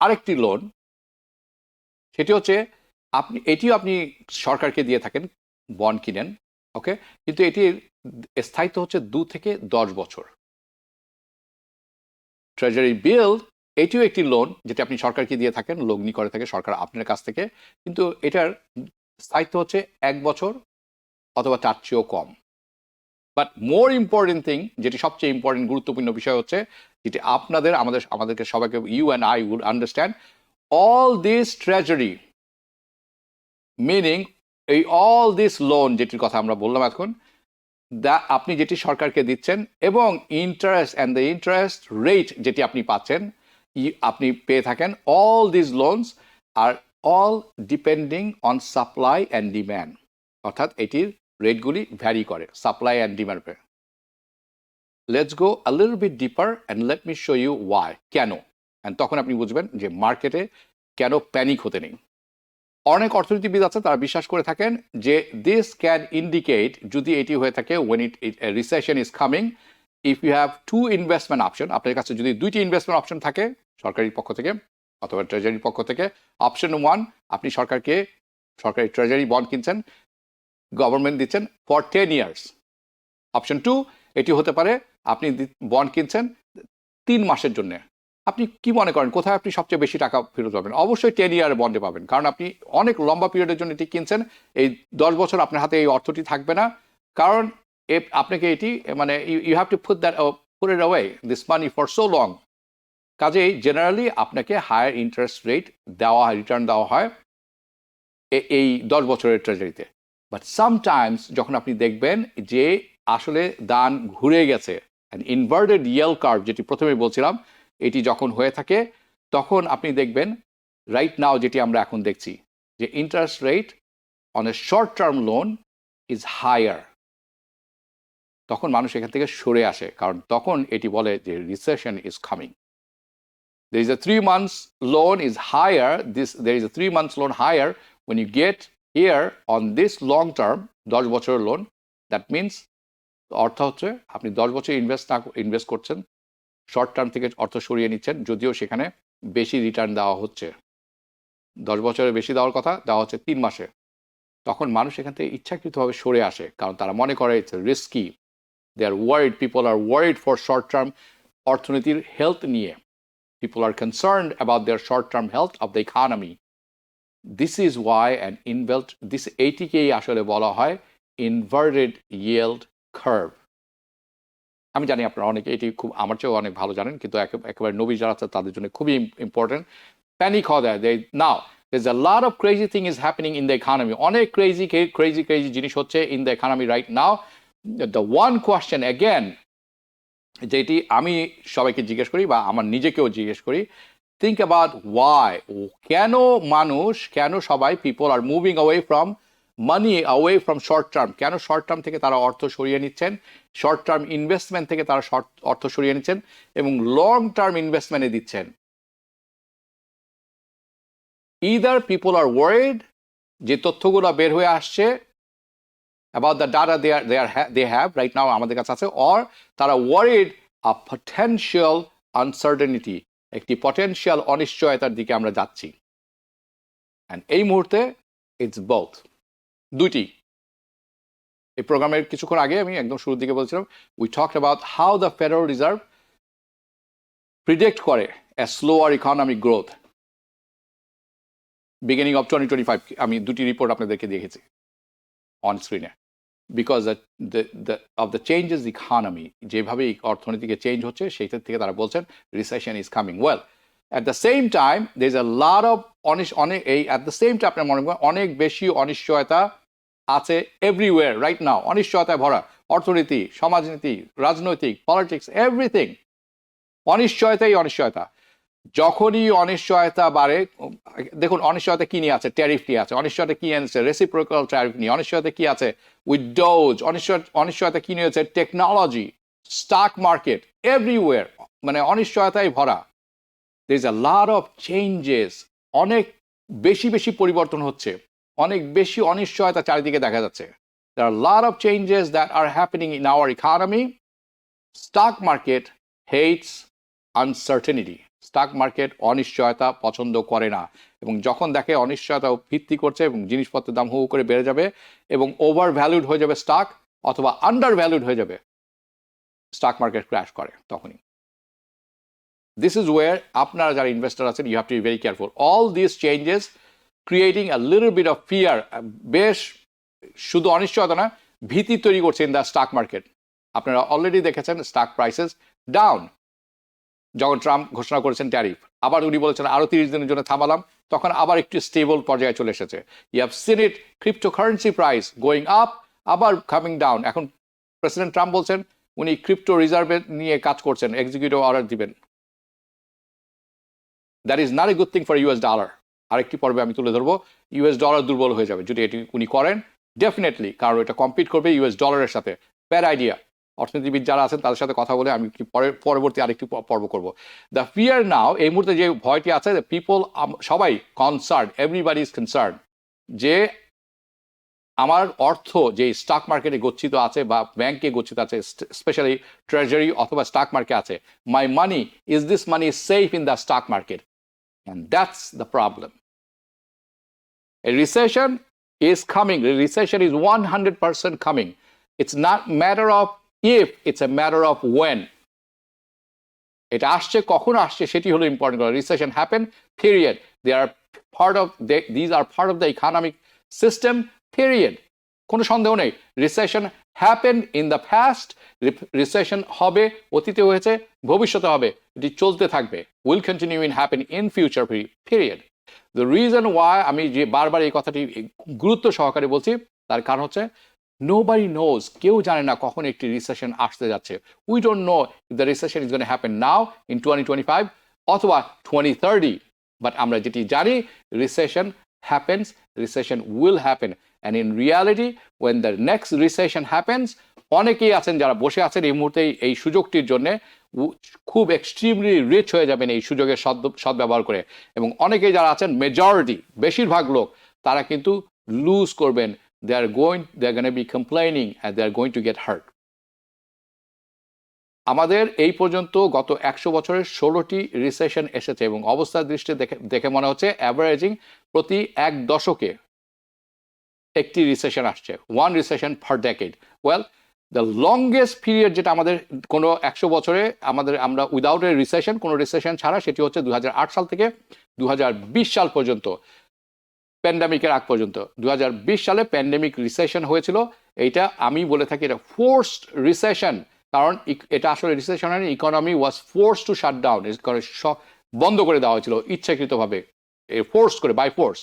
আরেকটি লোন, সেটি হচ্ছে এটিও আপনি সরকারকে দিয়ে থাকেন, বন্ড কিনেন, ওকে, কিন্তু এটির স্থায়িত্ব হচ্ছে 2 থেকে 10 বছর। ট্রেজারি বিল, এটিও একটি লোন যেটা আপনি সরকারকে দিয়ে থাকেন, লগ্নি করে থাকে সরকার আপনার কাছ থেকে, কিন্তু এটার স্থায়িত্ব হচ্ছে 1 বছর অথবা তার চেয়েও কম। বাট মোর ইম্পর্টেন্ট থিং, যেটি সবচেয়ে ইম্পর্টেন্ট গুরুত্বপূর্ণ বিষয় হচ্ছে, যেটি আমাদেরকে সবাইকে, you and I would understand, all this treasury meaning এই অল দিস লোন যেটির কথা আমরা বললাম এখন, আপনি যেটি সরকারকে দিচ্ছেন এবং interest and the interest rate যেটি আপনি পাচ্ছেন, আপনি পেয়ে থাকেন, all this loans are all depending on supply and demand. অর্থাৎ এটির রেটগুলি ভ্যারি করে সাপ্লাই অ্যান্ড ডিম্যান্ডে। Let's go a little bit deeper and let me show you why, কেন। অ্যান্ড তখন আপনি বুঝবেন যে মার্কেটে কেন প্যানিক হতে নেই। অনেক অর্থনীতিবিদ আছে, তারা বিশ্বাস করে থাকেন যে দিস ক্যান ইন্ডিকেট, যদি এটি হয়ে থাকে when recession is coming, if you have 2 investment option, আপনার কাছে যদি 2টি ইনভেস্টমেন্ট অপশন থাকে সরকারি পক্ষ থেকে অথবা ট্রেজারির পক্ষ থেকে। অপশন 1, আপনি সরকারি ট্রেজারি বন্ড কিনছেন, গভর্নমেন্ট দিচ্ছেন ফর 10 ইয়ার্স। অপশন 2, এটি হতে পারে আপনি বন্ড কিনছেন 3 মাসের জন্য। আপনি কি মনে করেন কোথায় আপনি সবচেয়ে বেশি টাকা ফেরত পাবেন? অবশ্যই 10 ইয়ার বন্ডে পাবেন, কারণ আপনি অনেক লম্বা পিরিয়ডের জন্য এটি কিনছেন। এই 10 বছর আপনার হাতে এই অর্থটি থাকবে না, কারণ আপনাকে এটি মানে you have to put it away this money for so long. কাজেই জেনারেলি আপনাকে হায়ার ইন্টারেস্ট রেট দেওয়া হয়, রিটার্ন দেওয়া হয় এই 10 বছরের ট্রেজারিতে। বাট সামটাইমস যখন আপনি দেখবেন যে আসলে দান ঘুরে গেছে, ইনভার্টেড ইয়েল কার্ভ যেটি প্রথমে বলছিলাম, এটি যখন হয়ে থাকে, তখন আপনি দেখবেন রাইট নাও যেটি আমরা এখন দেখছি, যে interest rate on a short term loan is higher. তখন মানুষ এখান থেকে সরে আসে, কারণ তখন এটি বলে যে recession is coming. There is a 3 months loan is higher. There is a 3 months loan higher when you get here on this long term 10 বছরের লোন। দ্যাট মিনস অর্থ হচ্ছে আপনি 10 বছর ইনভেস্ট করছেন, শর্ট টার্ম থেকে অর্থ সরিয়ে নিচ্ছেন, যদিও সেখানে বেশি রিটার্ন দেওয়া হচ্ছে। 10 বছরের বেশি দেওয়ার কথা দেওয়া হচ্ছে 3 মাসে। তখন মানুষ এখান থেকে ইচ্ছাকৃতভাবে সরে আসে, কারণ তারা মনে করে it's risky. They are worried, people are worried for short term অর্থনীতির হেলথ নিয়ে। People are concerned about their short-term health of the economy. This is why ATK আসলে বলা হয় inverted yield curve. আমি জানি আপনারা অনেকে এটি খুব আমার চেয়েও অনেক ভালো জানেন, কিন্তু একেবারে নবী যারা আছে তাদের জন্য খুবই ইম্পর্টেন্ট। প্যানিক হওয়া যায় নাও there's a lot of crazy thing is happening in the economy, অনেক crazy জিনিস হচ্ছে in the economy right now. The one question again যেটি আমি সবাইকে জিজ্ঞেস করি বা আমার নিজেকেও জিজ্ঞেস করি, think about why, কেন সবাই people are moving away from money, away from short term, কেন শর্ট টার্ম থেকে তারা অর্থ সরিয়ে নিচ্ছেন, শর্ট টার্ম ইনভেস্টমেন্ট থেকে তারা অর্থ সরিয়ে নিচ্ছেন এবং লং টার্ম ইনভেস্টমেন্টে দিচ্ছেন। either people are worried যে তথ্যগুলো বের হয়ে আসছে about the data they have right now আমাদের কাছে আছে, or তারা worried a potential uncertainty, একটি potential অনিশ্চয়তার দিকে আমরা যাচ্ছি। and এই মুহূর্তে it's both, দুটি। এই প্রোগ্রামের কিছুক্ষণ আগে আমি একদম শুরুর দিকে বলছিলাম we talked about how the Federal Reserve predict করে a slower economic growth beginning of 2025, আমি দুটি রিপোর্ট আপনাদেরকে দেখেছি অন স্ক্রিনে, because of the changes economy, যেভাবে অর্থনীতিকে চেঞ্জ হচ্ছে সেইটা থেকে তারা বলছেন recession is coming. Well at the same time there is a lot of at the same time আপনার মনে করেন অনেক বেশি অনিশ্চয়তা আছে এভরিওয়্যার রাইট নাও, অনিশ্চয়তায় ভরা অর্থনীতি, সমাজনীতি, রাজনৈতিক, পলিটিক্স, এভরিথিং অনিশ্চয়তা। যখনই অনিশ্চয়তা বাড়ে, দেখুন অনিশ্চয়তা কি নিয়ে আছে, ট্যারিফ নিয়ে আছে, অনিশ্চয়তা কি আছে, রেসিপ্রোকাল ট্যারিফ নিয়ে, অনিশ্চয়তা কি আছে উইথড্রোজ, অনিশ্চয়তা কি নিয়ে আছে, টেকনোলজি, স্টক মার্কেট, এভরিওয়্যার মানে অনিশ্চয়তায় ভরা। There is a lot of changes, অনেক বেশি পরিবর্তন হচ্ছে, অনেক বেশি অনিশ্চয়তা চারিদিকে দেখা যাচ্ছে। There are a lot of changes that are happening in our economy. Stock market hates uncertainty. Stock market অনিশ্চয়তা পছন্দ করে না, এবং যখন দেখে অনিশ্চয়তা ভিত্তি করছে এবং জিনিসপত্রের দাম হু করে বেড়ে যাবে এবং ওভার ভ্যালুড হয়ে যাবে স্টক অথবা আন্ডার ভ্যালুড হয়ে যাবে, স্টক মার্কেট ক্র্যাশ করে তখনই। দিস ইজ ওয়ার আপনারা যারা ইনভেস্টার আছেন you have to be very careful. All this changes creating a little bit of fear, বেশ শুধু অনিশ্চয়তা না, ভীতি তৈরি করছে ইন দ্য স্টক মার্কেট। আপনারা অলরেডি দেখেছেন স্টক প্রাইসেস ডাউন যখন ট্রাম্প ঘোষণা করেছেন ট্যারিফ, আবার উনি বলেছেন আরো 30 দিনের জন্য থামালাম, তখন আবার একটু স্টেবল পর্যায়ে চলে এসেছে। You have seen it, cryptocurrency price going up, আবার কামিং ডাউন। এখন প্রেসিডেন্ট ট্রাম্প বলছেন উনি ক্রিপ্টো রিজার্ভে নিয়ে কাজ করছেন, এক্সিকিউটিভ অর্ডার দিবেন। That is not a good thing for US dollar. আরেকটি পর্বে আমি তুলে ধরবো ইউএস ডলার দুর্বল হয়ে যাবে যদি এটি উনি করেন, ডেফিনেটলি, কারণ এটা কম্পিট করবে ইউএস ডলারের সাথে। Bad idea. অর্থনীতিবিদ যারা আছেন তাদের সাথে কথা বলে আমি পরবর্তী আরেকটি পর্ব করব। দ্য ফিয়ার নাও, এই মুহূর্তে যে ভয়টি আছে, পিপল সবাই কনসার্ন, এভরিবডি ইজ কনসার্ন যে আমার অর্থ যে স্টক মার্কেটে গচ্ছিত আছে বা ব্যাংকে গচ্ছিত আছে, স্পেশালি ট্রেজারি অথবা স্টক মার্কেট আছে, my money, is this money safe in the stock market? And that's the problem. A recession is coming. The recession is 100% coming. It's not matter of if, it's a matter of when. এটা আসছে, কখন আসছে সেটি হলো important. Recession happen, period. These are part of the economic system, period. কোনো সন্দেহ নেই। Recession happen in the past, recession হবে, অতীতে হয়েছে, ভবিষ্যতে হবে, এটি চলতে থাকবে। Will continue in happen in future, period. The reason why আমি যে বারবার এই কথাটি গুরুত্ব সহকারে বলছি তার কারণ হচ্ছে nobody knows, কেউ জানে না কখন একটি রিসেশন আসতে যাচ্ছে। We don't know if the recession is going to happen now in 2025 অথবা 2030, বাট আমরা যেটি জানি recession happens, recession will happen, and in reality when the next recession happens, অনেকেই আছেন যারা বসে আছেন এই মুহূর্তে এই সুযোগটির জন্য খুব এক্সট্রিমলি রিচ হয়ে যাবেন এই সুযোগের সদ্ব্যবহার করে, এবং অনেকেই যারা আছেন মেজরিটি, বেশিরভাগ লোক, তারা কিন্তু লুজ করবেন। they're going to be complaining and they're going to get hurt. আমাদের এই পর্যন্ত গত 100 বছরের 16টি রিসেশন এসেছে এবং অবস্থার দৃষ্টি দেখে মনে হচ্ছে অ্যাভারেজিং প্রতি এক দশকে একটি রিসেশন আসছে, one recession per decade. well, the longest period যেটা আমাদের কোনো 100 বছরে আমরা উইদাউট এ রিসেশন, কোনো রিসেশন ছাড়া, সেটি হচ্ছে 2008 সাল থেকে 2020 সাল পর্যন্ত, প্যান্ডেমিকের আগ পর্যন্ত। 2020 সালে প্যান্ডেমিক রিসেশন হয়েছিল, এইটা আমি বলে থাকি এটা ফোর্সড রিসেশন, কারণ এটা আসলে রিসেশনের economy was force to shut down, বন্ধ করে দেওয়া হয়েছিল ইচ্ছাকৃতভাবে, ফোর্স করে, by force.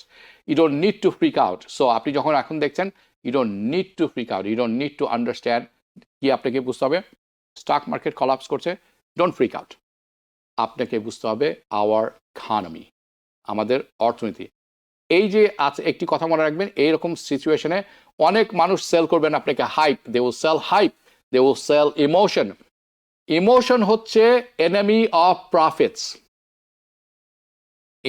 You don't need to freak out. So আপনি যখন এখন দেখছেন, you don't need to freak out, you don't need to understand. কি আপনাকে বুঝতে হবে? স্টক মার্কেট কলাপস করছে, ডোন্ট ফ্রিক আউট। আপনাকে বুঝতে হবে আওয়ার ইকোনমি, আমাদের অর্থনীতি। এই যে আছে, একটি কথা মনে রাখবেন, এইরকম সিচুয়েশনে অনেক মানুষ সেল করবেন আপনাকে hype, they will sell hype, they will sell emotion. Emotion হচ্ছে enemy of profits.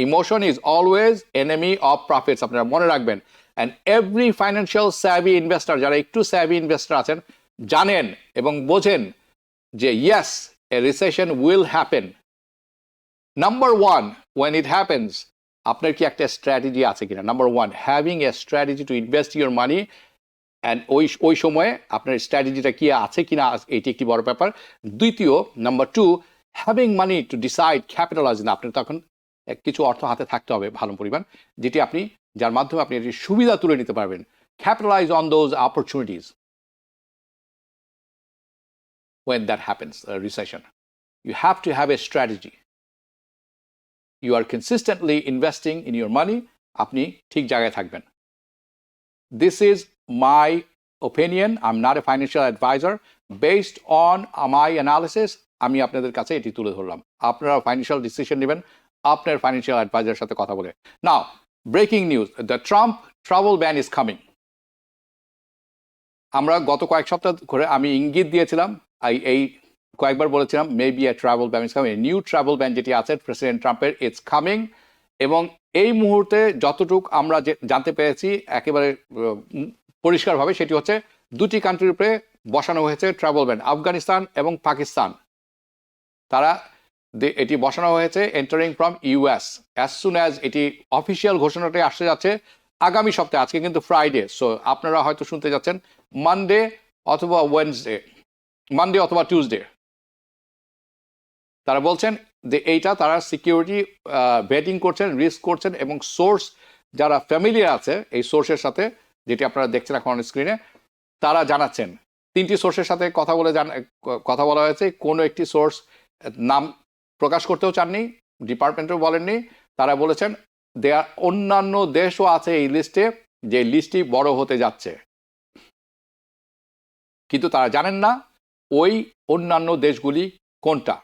Emotion is always enemy of profits, আপনারা মনে রাখবেন। And every financial savvy investor, যারা একটু স্যাভি ইনভেস্টর আছেন, জানেন এবং বোঝেন যে yes, a recession will happen. Number one, when it happens, আপনার কি একটা স্ট্র্যাটেজি আছে কিনা? Number one, having a strategy to invest your money. And ওই সময়ে আপনার স্ট্র্যাটেজিটা কি আছে কিনা, এটি একটি বড় ব্যাপার। দ্বিতীয়, number two, having money to decide capitalize. আপনার তখন কিছু অর্থ হাতে থাকতে হবে ভালো পরিমাণ, যেটি আপনি, যার মাধ্যমে আপনি এটির সুবিধা তুলে নিতে পারবেন। Capitalise on those opportunities when that happens, a recession. You have to have a strategy. You are consistently investing in your money, আপনি ঠিক জায়গায় থাকবেন। This is my opinion. I'm not a financial advisor. Based on my analysis, আমি আপনাদের কাছে এটি তুলে ধরলাম। আপনারা ফাইন্যান্সিয়াল ডিসিশন নেবেন আপনার ফাইন্যান্সিয়াল অ্যাডভাইজারের সাথে কথা বলে। Now, breaking news, the Trump travel ban is coming. আমরা গত কয়েক সপ্তাহ ধরে আমি ইঙ্গিত দিয়েছিলাম, এই কয়েকবার বলেছিলাম maybe a travel ban is coming, new travel ban যেটি আছে প্রেসিডেন্ট ট্রাম্পের, ইটস কামিং। এবং এই মুহূর্তে যতটুকু আমরা জানতে পেরেছি একেবারে পরিষ্কারভাবে, সেটি হচ্ছে দুটি কান্ট্রির উপরে বসানো হয়েছে ট্রাভেল ব্যান, আফগানিস্তান এবং পাকিস্তান। তারা এটি বসানো হয়েছে entering from US. As soon as এটি অফিসিয়াল ঘোষণাটি আসতে যাচ্ছে আগামী সপ্তাহে, আজকে কিন্তু ফ্রাইডে, সো আপনারা হয়তো শুনতে যাচ্ছেন মানডে অথবা ওয়েডনেসডে, মানডে অথবা টিউসডে। তারা বলছেন যে এইটা তারা সিকিউরিটি ভেটিং করছেন, রিস্ক করছেন, এবং সোর্স যারা ফ্যামিলিয়ার আছে এই সোর্সের সাথে, যেটি আপনারা দেখছেন এখন স্ক্রিনে, তারা জানাচ্ছেন। তিনটি সোর্সের সাথে কথা বলা হয়েছে, কোনো একটি সোর্স নাম প্রকাশ করতেও চাননি, ডিপার্টমেন্টও বলেননি। তারা বলেছেন দেয়ার অন্যান্য দেশও আছে এই লিস্টে, যে লিস্টটি বড় হতে যাচ্ছে, কিন্তু তারা জানেন না ওই অন্যান্য দেশগুলি কোনটা।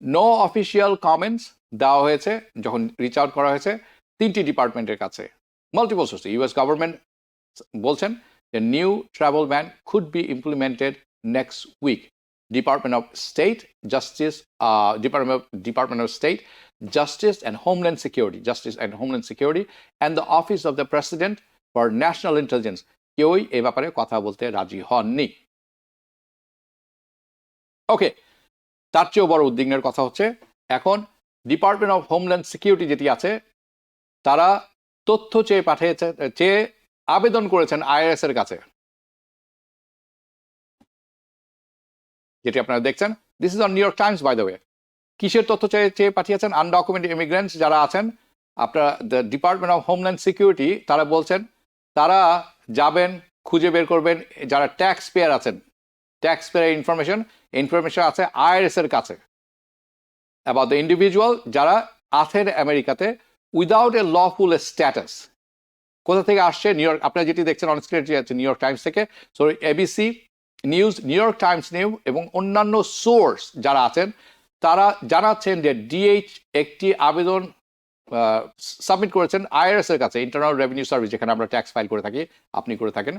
নো অফিসিয়াল কমেন্টস দেওয়া হয়েছে যখন রিচ আউট করা হয়েছে তিনটি ডিপার্টমেন্টের কাছে, মাল্টিপল সোর্সে। ইউএস গভর্নমেন্ট বলছেন যে new travel ban could be implemented next week. Department of State, Justice, Department of State, Justice and Homeland Security, and the Office of the President for National Intelligence, কেউই এ ব্যাপারে কথা বলতে রাজি হননি। ওকে, তার চেয়েও বড় উদ্বিগ্নের কথা হচ্ছে এখন ডিপার্টমেন্ট অফ হোমল্যান্ড সিকিউরিটি যেটি আছে, তারা তথ্য চেয়ে আবেদন করেছেন আইআরএস এর কাছে, যেটি আপনারা দেখছেন। This is on New York Times by the way. কিসের তথ্য চেয়ে পাঠিয়েছেন? আনডকুমেন্টেড ইমিগ্রেন্টস যারা আছেন, আপনার the department of homeland security, তারা বলছেন তারা যাবেন, খুঁজে বের করবেন যারা ট্যাক্স পেয়ার আছেন, ট্যাক্স পেয়ার ইনফরমেশন আছে আইআরএস এর কাছে অ্যাবাউট দ্য ইন্ডিভিজুয়াল যারা আছেন আমেরিকাতে উইদাউট এ লফুল স্ট্যাটাস। কোথা থেকে আসছে? নিউ ইয়র্ক, আপনারা যেটি দেখছেন অন স্ক্রিনে আছে নিউ ইয়র্ক টাইমস থেকে, so ABC news, new York Times news এবং অন্যান্য সোর্স যারা আছেন, তারা জানাচ্ছেন যে ডিএইচ একটি আবেদন সাবমিট করেছেন আইআরএস এর কাছে, ইন্টারনাল রেভিনিউ সার্ভিস, যেখানে আমরা ট্যাক্স ফাইল করে থাকি, আপনি করে থাকেন।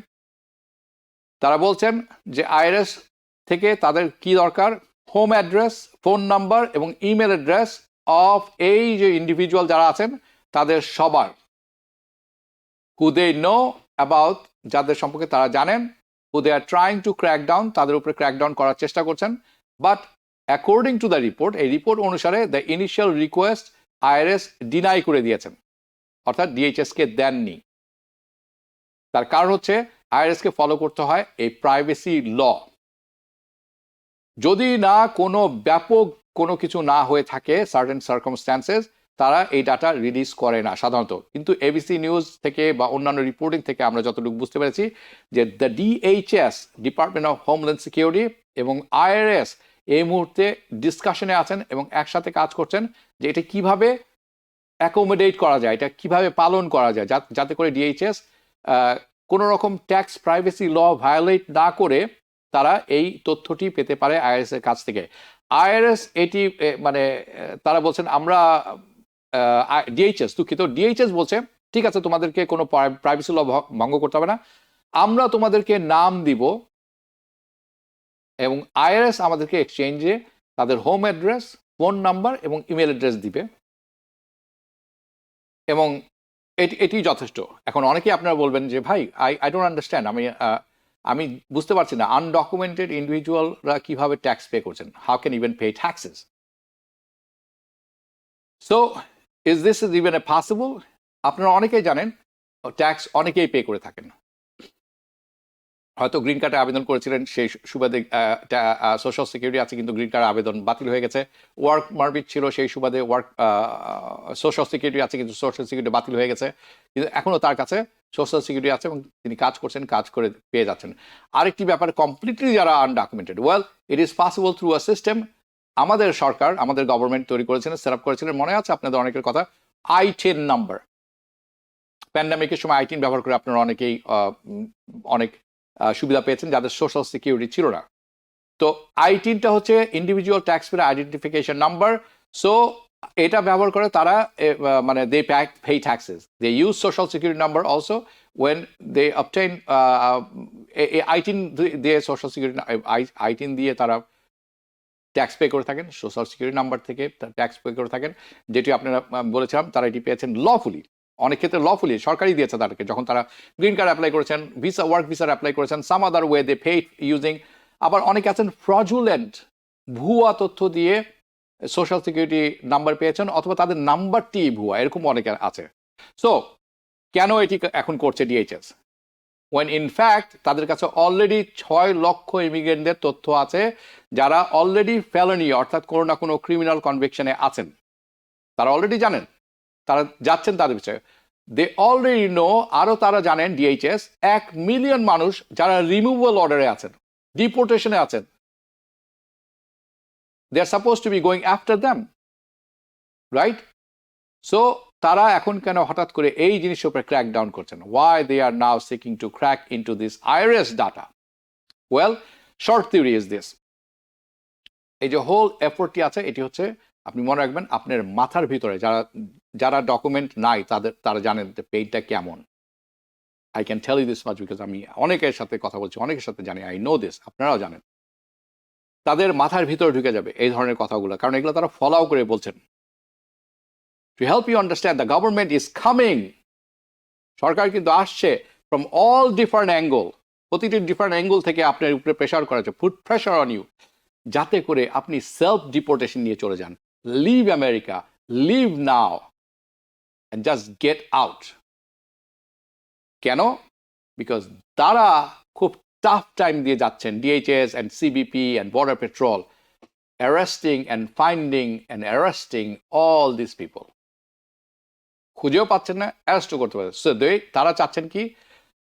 তারা বলছেন যে আইআরএস থেকে তাদের কি দরকার? হোম অ্যাড্রেস, ফোন নাম্বার এবং ইমেল অ্যাড্রেস অফ এই যে ইন্ডিভিজুয়াল যারা আছেন তাদের সবার, হু দে নো অ্যাবাউট, যাদের সম্পর্কে তারা জানেন, who they are trying to crack down, তাদের উপরে ক্র্যাকডাউন করার চেষ্টা করছেন। But according to the report, এই রিপোর্ট অনুসারে the initial request IRS deny করে দিয়েছেন, অর্থাৎ ডিএইচএসকে দেননি। তার কারণ হচ্ছে আইআরএসকে ফলো করতে হয় এই প্রাইভেসি ল। যদি না কোনো ব্যাপক কোনো কিছু না হয়ে থাকে, সার্টেন সার্কামস্ট্যান্সেস, তারা এই ডাটা রিলিজ করে না সাধারণত, কিন্তু এবিসি নিউজ থেকে বা অন্যান্য রিপোর্টিং থেকে আমরা যতটুকু বুঝতে পেরেছি যে the DHS, department of homeland security এবং আইআরএস এই মুহূর্তে ডিসকাশনে আছেন এবং একসাথে কাজ করছেন যে এটা কিভাবে অ্যাকোমোডেট করা যায়, এটা কিভাবে পালন করা যায় যাতে করে ডিএইচএস কোনো রকম ট্যাক্স প্রাইভেসি ল ভায়োলেট না করে তারা এই তথ্যটি পেতে পারে আইআরএস এর কাছ থেকে। আইআরএস এটি মানে তারা বলছেন আমরা ডিএইচএস, দুঃখিত, ডিএইচএস বলছে ঠিক আছে তোমাদেরকে কোনো প্রাইভেসি ল ভঙ্গ করতে হবে না, আমরা তোমাদেরকে নাম দিব এবং আইআরএস আমাদেরকে এক্সচেঞ্জে তাদের হোম অ্যাড্রেস, ফোন নাম্বার এবং ইমেল অ্যাড্রেস দিবে এবং এটি যথেষ্ট। এখন অনেকেই আপনারা বলবেন যে ভাই আই ডোন্ট আন্ডারস্ট্যান্ড, আমি বুঝতে পারছি না আনডকুমেন্টেড ইন্ডিভিজুয়ালরা কিভাবে ট্যাক্স পে করছেন, how can even pay taxes, so is this even a possible? আপনারা অনেকেই জানেন ট্যাক্স অনেকেই পে করে থাকেন, হয়তো গ্রিন কার্ডে আবেদন করেছিলেন সেই সুবাদে সোশ্যাল সিকিউরিটি আছে কিন্তু গ্রিন কার্ড আবেদন বাতিল হয়ে গেছে, ওয়ার্ক পারমিট ছিল সেই সুবাদে সোশ্যাল সিকিউরিটি আছে কিন্তু সোশ্যাল সিকিউরিটি বাতিল হয়ে গেছে, কিন্তু এখনও তার কাছে সোশ্যাল সিকিউরিটি আছে এবং তিনি কাজ করছেন, কাজ করে পেয়ে যাচ্ছেন। আরেকটি ব্যাপার, কমপ্লিটলি যারা undocumented, well it is possible through a system. আমাদের সরকার, আমাদের গভর্নমেন্ট তৈরি করেছিলেন, সেট আপ করেছিলেন, মনে আছে আপনাদের অনেকের কথা, I-10 নাম্বার। প্যান্ডামিকের সময় I-10 ব্যবহার করে আপনারা অনেকেই অনেক সুবিধা পেয়েছেন যাদের সোশ্যাল সিকিউরিটি ছিল না। তো I-10টা হচ্ছে individual tax payer identification number. So এটা ব্যবহার করে তারা মানে they pay taxes, they use social security number also when they obtain I-10 দিয়ে সোশ্যাল সিকিউরিটি I-10 দিয়ে তারা ট্যাক্স পে করে থাকেন, সোশ্যাল সিকিউরিটি নাম্বার থেকে ট্যাক্স পে করে থাকেন, যেটি আপনারা বলেছিলাম তারা এটি পেয়েছেন লফুলি, অনেক ক্ষেত্রে লফুলি সরকারই দিয়েছে তাদেরকে, যখন তারা গ্রিন কার্ড অ্যাপ্লাই করেছেন, ভিসা ওয়ার্ক ভিসার অ্যাপ্লাই করেছেন, some other way they pay using. আবার অনেকে আছেন ফ্রজুলেন্ট, ভুয়া তথ্য দিয়ে সোশ্যাল সিকিউরিটি নাম্বার পেয়েছেন অথবা তাদের নাম্বারটি ভুয়া, এরকম অনেকে আছে। সো কেন এটি এখন করছে ডিএইচএস? ওয়েন ইনফ্যাক্ট তাদের কাছে অলরেডি 6 লক্ষ ইমিগ্রেন্টদের তথ্য আছে যারা অলরেডি ফেলনি অর্থাৎ কোনো না কোনো ক্রিমিনাল কনভিকশনে আছেন, তারা অলরেডি জানেন, তারা যাচ্ছেন তাদের বিষয়ে, দে অলরেডি নো। আরও তারা জানেন ডিএইচএস 1 মিলিয়ন মানুষ যারা রিমুভাল অর্ডারে আছেন, ডিপোর্টেশনে আছেন, they are suppose to be going after them, right? So তারা এখন কেন হঠাৎ করে এই জিনিসের উপরে ক্র্যাক ডাউন করছেন? Why they are now seeking to crack into this IRS data? Well, short theory is this, এই যে হোল এফোর্টটি আছে এটি হচ্ছে, আপনি মনে রাখবেন আপনার মাথার ভিতরে যারা ডকুমেন্ট নাই তারা জানেন যে পেইডটা কেমন। I can tell you this much because আমি অনেকের সাথে কথা বলছি, অনেকের সাথে জানি, আই নো দিস, আপনারাও জানেন। তাদের মাথার ভিতরে ঢুকে যাবে এই ধরনের কথাগুলো, কারণ এগুলো তারা ফলো করে বলছেন। To help you understand, the government is coming. সরকার কিন্তু আসছে from all different angle, প্রতিটি ডিফারেন্ট অ্যাঙ্গেল থেকে আপনার উপরে প্রেশার করা হচ্ছে, পুট প্রেশার অন ইউ, যাতে করে আপনি সেলফ ডিপোর্টেশন নিয়ে চলে যান, leave America, leave now and just get out. কেন? বিকজ তারা খুব টাফ টাইম দিয়ে যাচ্ছেন, DHS and CBP and border patrol, arresting and finding and arresting all these people. খুঁজেও পাচ্ছেন না, অ্যারেস্টও করতে পারছেন। সো তারা চাচ্ছেন কি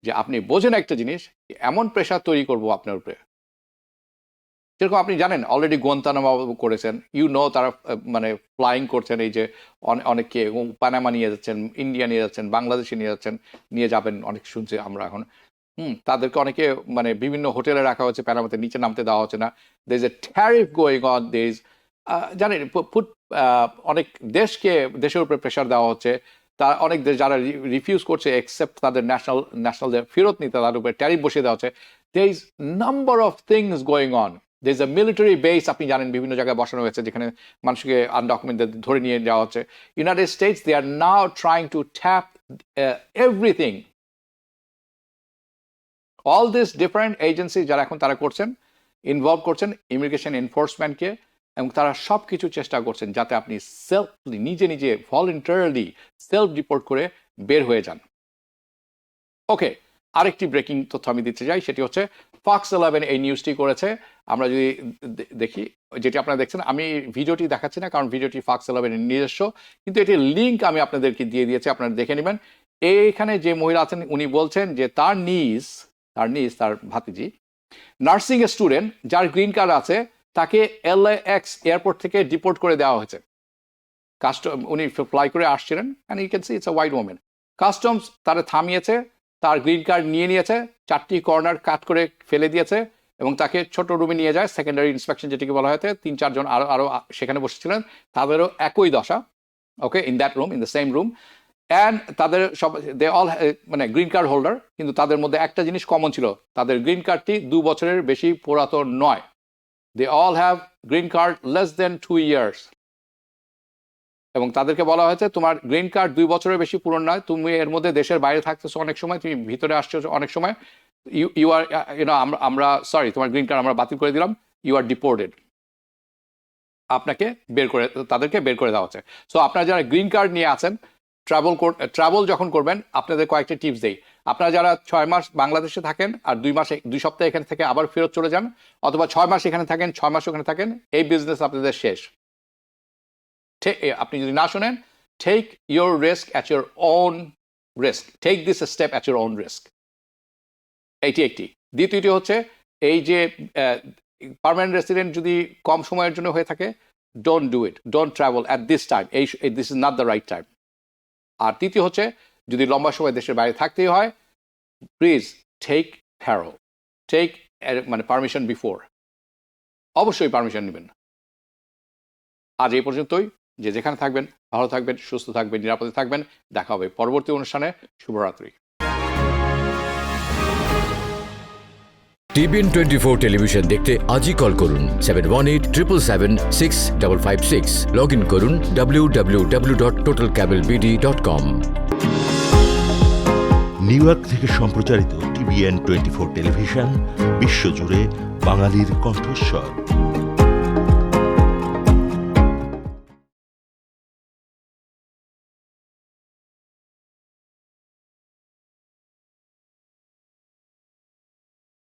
যে আপনি বোঝেন একটা জিনিস, এমন প্রেশার তৈরি করবো আপনার উপরে, যেরকম আপনি জানেন অলরেডি গোয়ান্তানামো করেছেন, তারা মানে ফ্লাইং করছেন, এই যে অনেককে পানামা নিয়ে যাচ্ছেন, ইন্ডিয়া নিয়ে যাচ্ছেন, বাংলাদেশে নিয়ে যাবেন অনেক শুনছি আমরা এখন। তাদেরকে অনেকে মানে বিভিন্ন হোটেলে রাখা হচ্ছে, প্যানামাতে নিচে নামতে দেওয়া হচ্ছে না, there is a tariff going on, there is জানেন অনেক দেশের উপরে প্রেশার দেওয়া হচ্ছে, তার অনেক দেশ যারা রিফিউজ করছে এক্সেপ্ট তাদের ন্যাশনাল ফেরত নিতে, তার উপরে ট্যারিফ বসিয়ে দেওয়া হচ্ছে। There is number of things going on. There is a military base, আপনি জানেন বিভিন্ন জায়গায় বসানো হয়েছে যেখানে মানুষকে আনডকুমেন্টেড ধরে নিয়ে যাওয়া হচ্ছে। United States, they are now trying to tap everything. All this different agency যারা এখন তারা করছেন, ইনভলভ করছেন ইমিগ্রেশন এনফোর্সমেন্টকে, এবং তারা সব কিছু চেষ্টা করছেন যাতে আপনি সেলফলি নিজে ভলেন্টারিলি সেলফ ডিপোর্ট করে বের হয়ে যান। ওকে, আরেকটি ব্রেকিং তথ্য আমি দিতে চাই, সেটি হচ্ছে ফক্স 11 এই নিউজটি করেছে। আমরা যদি দেখি, যেটি আপনারা দেখছেন, আমি ভিডিওটি দেখাচ্ছি না কারণ ভিডিওটি ফক্স 11 এর নিজস্ব, কিন্তু এটির লিঙ্ক আমি আপনাদেরকে দিয়ে দিয়েছি, আপনারা দেখে নেবেন। এইখানে যে মহিলা আছেন উনি বলছেন যে তার তার ভাতিজি নার্সিং স্টুডেন্ট যার গ্রিন কার্ড আছে, তাকে LAX এয়ারপোর্ট থেকে ডিপোর্ট করে দেওয়া হয়েছে। উনি ফ্লাই করে আসছিলেন, and you can see it's a white woman. Customs তারা থামিয়েছে, তার গ্রিন কার্ড নিয়েছে, 4টি কর্নার কাট করে ফেলে দিয়েছে এবং তাকে ছোট রুমে নিয়ে যায়, সেকেন্ডারি ইন্সপেকশন যেটিকে বলা হয়েছে। 3-4 জন আরো সেখানে বসেছিলেন, তাদেরও একই দশা, okay, in that room, in the same room. And তাদের সব দে অল মানে গ্রিন কার্ড হোল্ডার, কিন্তু তাদের মধ্যে একটা জিনিস কমন ছিল, তাদের গ্রিন কার্ডটি 2 বছরের বেশি পুরাতন নয়। They all have green card less than 2 years. এবং তাদেরকে বলা হয়েছে তোমার গ্রিন কার্ড 2 বছরের বেশি পুরনো নয়, তুমি এর মধ্যে দেশের বাইরে থাকতেছো অনেক সময়, তুমি ভিতরে আসছো অনেক সময়, ইউ আর আমরা সরি, তোমার গ্রিন কার্ড আমরা বাতিল করে দিলাম, ইউ আর ডিপোর্টেড। আপনাকে তাদেরকে বের করে দেওয়া হচ্ছে। সো আপনারা যারা গ্রিন কার্ড নিয়ে আছেন, ট্রাভেল যখন করবেন, আপনাদের কয়েকটা টিপস দেই। আপনারা যারা 6 মাস বাংলাদেশে থাকেন আর 2 সপ্তাহ এখান থেকে আবার ফেরত চলে যান, অথবা 6 মাস এখানে থাকেন 6 মাস ওখানে থাকেন, এই বিজনেস আপনাদের শেষ। আপনি যদি না শোনেন, take your risk at your own risk, take this step at your own risk. এইটি একটি। দ্বিতীয়টি হচ্ছে এই যে পার্মানেন্ট রেসিডেন্ট যদি কম সময়ের জন্য হয়ে থাকে, don't do it, don't travel at this time, this is not the right time. আর তৃতীয় হচ্ছে যদি লম্বা সময় দেশের বাইরে থাকতেই হয়, প্লিজ টেক পারমিশন বিফোর, অবশ্যই পারমিশন নেবেন। আজ এই পর্যন্তই। যে যেখানে থাকবেন ভালো থাকবেন, সুস্থ থাকবেন, নিরাপদে থাকবেন। দেখা হবে পরবর্তী অনুষ্ঠানে। শুভরাত্রি। TBN 24 টেলিভিশন দেখতে আজই কল করুন 7187776556। লগ ইন করুন www.totalcablebd.com। নিউ ইয়র্ক থেকে সম্প্রচারিত TBN 24 টেলিভিশন বিশ্বজুড়ে বাঙালির কণ্ঠস্বর।